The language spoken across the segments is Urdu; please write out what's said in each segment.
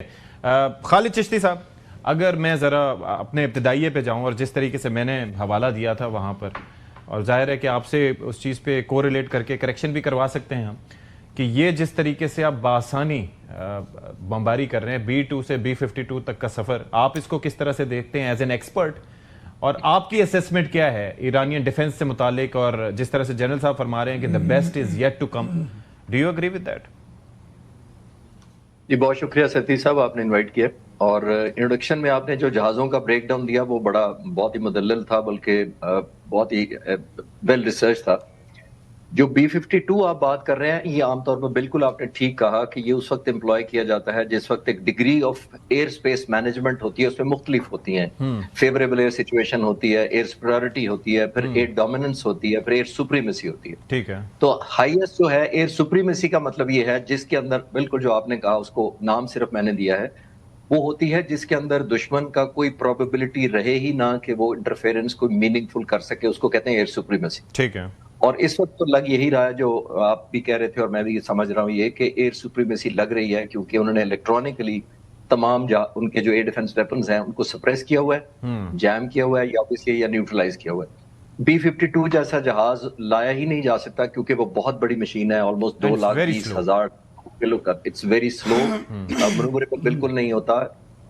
خالد چشتی صاحب، اگر میں ذرا اپنے ابتدائیے پہ جاؤں اور جس طریقے سے میں نے حوالہ دیا تھا وہاں پر، اور ظاہر ہے کہ آپ سے اس چیز پہ کوریلیٹ کر کے کریکشن بھی کروا سکتے ہیں ہم، کہ یہ جس طریقے سے آپ بآسانی بمباری کر رہے ہیں B2 سے B52 تک کا سفر، آپ اس کو کس طرح سے دیکھتے ہیں ایز این ایکسپرٹ، اور آپ کی اسیسمنٹ کیا ہے ایرانین ڈیفنس سے متعلق، اور جس طرح سے جنرل صاحب فرما رہے ہیں کہ the best is yet to come. Do you agree with that? جی بہت شکریہ ستی صاحب، آپ نے انوائٹ کیا، اور انٹروڈکشن میں آپ نے جو جہازوں کا بریک ڈاؤن دیا وہ بہت ہی مدلل تھا، بلکہ بہت ہی ویل ریسرچ تھا۔ جو B52 آپ بات کر رہے ہیں، یہ عام طور پر بالکل آپ نے ٹھیک کہا کہ یہ اس وقت امپلوائے کیا جاتا ہے جس وقت ایک degree of air space management ہوتی ہے، اس میں مختلف ہوتی ہیں، فیوریبل ایئر سچویشن ہوتی ہے، ایئر سپریورٹی ہوتی ہے، پھر ایئر ڈومیننس ہوتی ہے، پھر ایئر سپریمیسی ہوتی ہے۔ ٹھیک ہے، تو ہائیسٹ جو ہے ایئر سپریمیسی کا مطلب یہ ہے جس کے اندر بالکل جو آپ نے کہا، اس کو نام صرف میں نے دیا ہے، وہ ہوتی ہے جس کے اندر دشمن کا کوئی پروبیبلٹی رہے ہی نہ کہ وہ انٹرفیرنس کو میننگ فل کر سکے، اس کو کہتے ہیں ایئر سپریمیسی۔ ٹھیک ہے، اور اس وقت تو لگ یہی رہا ہے، جو آپ بھی کہہ رہے تھے اور میں بھی یہ سمجھ رہا ہوں، یہ کہ ایئر سپریمیسی لگ رہی ہے کیونکہ انہوں نے الیکٹرانکلی تمام ان کے جو ایئر ڈیفنس ویپنز ہیں ان کو سپریس کیا ہوا ہے، جیم کیا ہوا ہے، یا obviously یا نیوٹرلائز کیا ہوا ہے۔ B52 جیسا جہاز لایا ہی نہیں جا سکتا کیونکہ وہ بہت بڑی مشین ہے، آلموسٹ 2,20,000 کلو کا، اٹس ویری سلو، مینووربل بالکل نہیں ہوتا،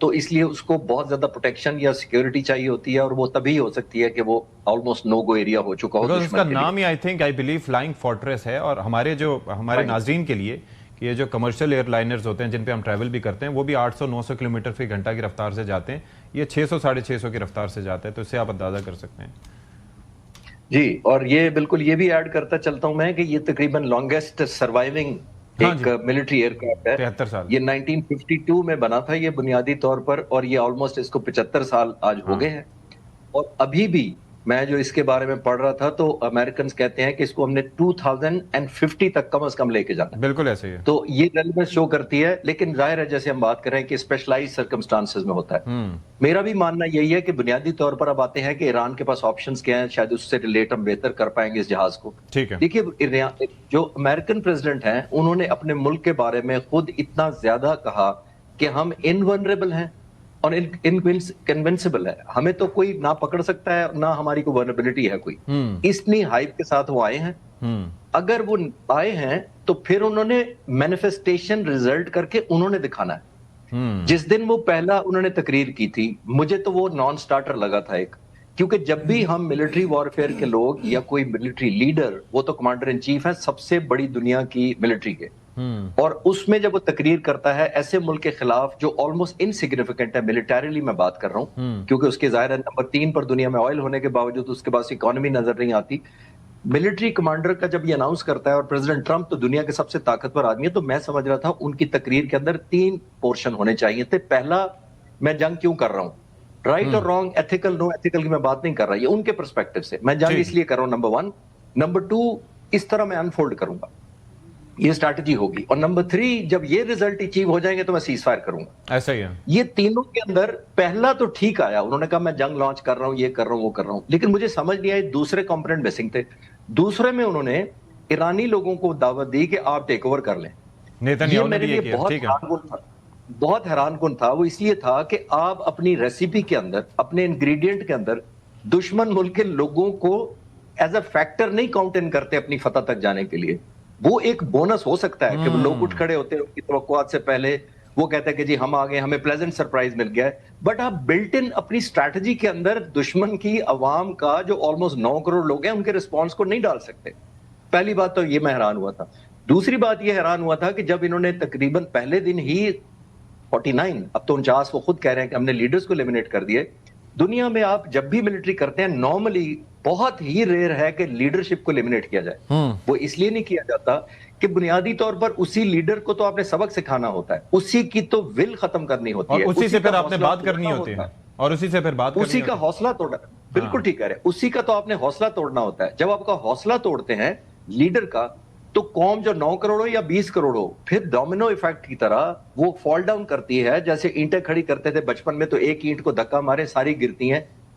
تو اس لیے اس کو بہت زیادہ پروٹیکشن یا سیکیورٹی چاہیے ہوتی ہے، اور وہ تبھی ہو سکتی ہے کہ وہ آلموسٹ نو گو ایریا ہو چکا ہو اس کا دشمن کے نام لیے۔ ہی آئی بلیو فلائنگ فورٹریس ہے، اور ہمارے ناظرین کے لیے کہ یہ جو کمرشل ایئر لائنرز ہوتے ہیں جن پہ ہم ٹریول بھی کرتے ہیں، وہ بھی 800-900 کلومیٹر فی گھنٹہ کی رفتار سے جاتے ہیں، یہ 600-650 کی رفتار سے جاتے ہیں، تو اس سے آپ اندازہ کر سکتے ہیں۔ جی، اور یہ بالکل یہ بھی ایڈ کرتا چلتا ہوں میں کہ یہ تقریباً لانگیسٹ سروائیونگ ایک ملٹری ایئر کرافٹ ہے۔ 73 سال یہ 1952 میں بنا تھا یہ بنیادی طور پر، اور یہ آلموسٹ اس کو 75 سال آج ہو گئے ہیں، اور ابھی بھی میں جو اس کے بارے میں پڑھ رہا تھا تو امریکنز کہتے ہیں کہ اس کو ہم نے 2050 تک کم از کم لے کے جانا ہے۔ بالکل ایسے ہی ہے، تو یہ ریلیونس شو کرتی ہے، لیکن ظاہر ہے جیسے ہم بات کریں کہ اسپیشلائز سرکمسٹانسز میں ہوتا ہے۔ میرا بھی ماننا یہی ہے کہ بنیادی طور پر اب آتے ہیں کہ ایران کے پاس آپشنز کیا ہیں، شاید اس سے ریلیٹ ہم بہتر کر پائیں گے اس جہاز کو۔ ٹھیک ہے، دیکھیے جو امریکن پریزیڈنٹ ہیں انہوں نے اپنے ملک کے بارے میں خود اتنا زیادہ کہا کہ ہم انولنریبل ہیں اور انکنوینسیبل ہے، ہمیں تو کوئی نہ پکڑ سکتا ہے نہ ہماری کوئی ورنیبلٹی ہے کوئی، اتنی ہائپ کے ساتھ وہ آئے ہیں۔ اگر وہ آئے ہیں تو پھر انہوں نے مینیفیسٹیشن ریزلٹ کر کے انہوں نے دکھانا ہے۔ جس دن وہ پہلا انہوں نے تقریر کی تھی، مجھے تو وہ نان سٹارٹر لگا تھا ایک، کیونکہ جب بھی ہم ملٹری وارفیئر کے لوگ یا کوئی ملٹری لیڈر، وہ تو کمانڈر ان چیف ہے سب سے بڑی دنیا کی ملٹری کے، اور اس میں جب وہ تقریر کرتا ہے ایسے ملک کے خلاف جو آلموسٹ انسگنیفیکنٹ ہے ملٹریلی، میں بات کر رہا ہوں کیونکہ اس کے ظاہر ہے نمبر 3 پر دنیا میں آئل ہونے کے باوجود اس کے پاس اکانومی نظر نہیں آتی، ملٹری کمانڈر کا جب یہ اناؤنس کرتا ہے، اور پریزیڈنٹ ٹرمپ تو دنیا کے سب سے طاقتور آدمی ہے، تو میں سمجھ رہا تھا ان کی تقریر کے اندر 3 پورشن ہونے چاہیے تھے۔ پہلا، میں جنگ کیوں کر رہا ہوں، رائٹ اور رانگ، ایتھیکل نو ایتھیکل کی میں بات نہیں کر رہا، یہ ان کے پرسپیکٹو سے میں جنگ اس لیے کر رہا ہوں، نمبر 1۔ نمبر 2، اس طرح میں انفولڈ کروں گا، یہ اسٹریٹجی ہوگی، اور نمبر 3، جب یہ ریزلٹ اچیو ہو جائیں گے تو میں سیز فائر کروں گا۔ ایسا ہی ہے، یہ تینوں کے اندر پہلا تو ٹھیک آیا، انہوں نے کہا میں جنگ لانچ کر رہا ہوں، یہ کر رہا ہوں، وہ کر رہا ہوں، لیکن مجھے سمجھ نہیں آئی دوسرے کمپوننٹ مسنگ تھے۔ دوسرے میں انہوں نے ایرانی لوگوں کو دعوت دی کہ آپ ٹیک اوور کر لیں۔ یہ میرے لیے بہت حیران کن تھا، وہ اس لیے تھا کہ آپ اپنی ریسیپی کے اندر، اپنے انگریڈینٹ کے اندر دشمن ملک کے لوگوں کو ایز اے فیکٹر نہیں کاؤنٹ ان کرتے اپنی فتح تک جانے کے لیے۔ وہ ایک بونس ہو سکتا ہے کہ وہ لوگ اٹھ کھڑے ہوتے ہیں ان کی توقعات سے پہلے، وہ کہتے ہیں کہ جی ہم آگے، ہمیں پلیزنٹ سرپرائز مل گیا ہے، بٹ آپ بلٹ ان اپنی اسٹریٹجی کے اندر دشمن کی عوام کا جو آلموسٹ 9 کروڑ لوگ ہیں ان کے رسپانس کو نہیں ڈال سکتے۔ پہلی بات تو یہ میں حیران ہوا تھا۔ دوسری بات یہ حیران ہوا تھا کہ جب انہوں نے تقریباً پہلے دن ہی 49، اب تو 49، وہ خود کہہ رہے ہیں کہ ہم نے لیڈرز کو ایلیمنیٹ کر دیے۔ دنیا میں آپ جب بھی ملٹری کرتے ہیں نارملی بہت ہی ریئر ہے کہ لیڈرشپ کو ایلیمنیٹ کیا جائے، وہ اس لیے نہیں کیا جاتا کہ بنیادی طور پر اسی لیڈر کو تو آپ نے سبق سکھانا ہوتا ہے، اسی کی تو ول ختم کرنی ہوتی ہے، اور اسی سے پھر آپ نے بات کرنی ہوتی ہے، اور اسی سے پھر بات کرنی اسی کا حوصلہ توڑنا، بالکل ٹھیک کہہ رہے ہیں، اسی کا تو آپ نے حوصلہ توڑنا ہوتا ہے۔ جب آپ کا حوصلہ توڑتے ہیں لیڈر کا، تو قوم جو 9 کروڑ ہو یا 20 کروڑ ہو، پھر ڈومینو ایفیکٹ کی طرح وہ فال ڈاؤن کرتی ہے، جیسے اینٹیں کھڑی کرتے تھے بچپن میں، تو ایک اینٹ کو دھکا مارے ساری گرتی ہیں،